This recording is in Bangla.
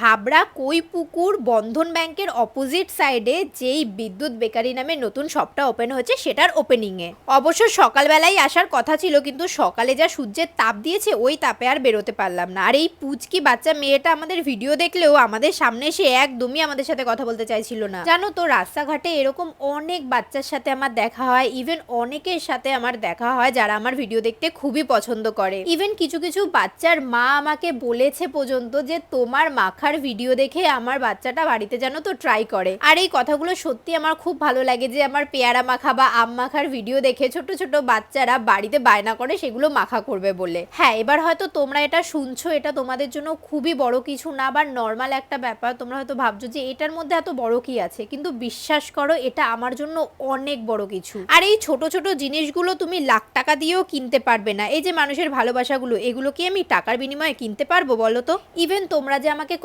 হাবড়া কৈপুকুর বন্ধন ব্যাংকের অপোজিট সাইডে যেই বিদ্যুৎ বেকারি নামে নতুন শপটা ওপেন হয়েছে সেটার ওপেনিংয়ে। অবশ্য সকালবেলাই আসার কথা ছিল, কিন্তু সকালে যা সূর্যের তাপ দিয়েছে ওই তাপে আর বেরোতে পারলাম না। আর এই পুচকি বাচ্চা মেয়েটা আমাদের ভিডিও দেখলেও আমাদের সামনে এসে একদমই আমাদের সাথে কথা বলতে চাইছিল না। জানো তো, রাস্তাঘাটে এরকম অনেক বাচ্চার সাথে আমার দেখা হয়, ইভেন অনেকের সাথে আমার দেখা হয় যারা আমার ভিডিও দেখতে খুবই পছন্দ করে। ইভেন কিছু কিছু বাচ্চার মা আমাকে বলেছে পর্যন্ত যে তোমার মাখার ভিডিও দেখে আমার বাচ্চাটা বাড়িতে যেন তো ট্রাই করে। আর এই কথাগুলো সত্যি আমার খুব ভালো লাগে যে আমার পেয়ারা মাখা বা আম মাখার ভিডিও দেখে ছোট ছোট বাচ্চারা বাড়িতে বায়না করে সেগুলো মাখা করবে বলে। হ্যাঁ, এবার হয়তো তোমরা এটা শুনছো, এটা তোমাদের জন্য খুবই বড় কিছু না বা নর্মাল একটা ব্যাপার। তোমরা হয়তো ভাবছো যে এটার মধ্যে এত বড় কি আছে, কিন্তু বিশ্বাস করো এটা আমার জন্য অনেক বড় কিছু। আর এই ছোট ছোট জিনিসগুলো তুমি লাখ টাকা দিয়েও কিনতে পারবে না। এই যে মানুষের ভালোবাসাগুলো, এগুলো কি আমি টাকার বিনিময়ে কিনতে পারবো বলো তো? ইভেন তোমরা যে আমাকে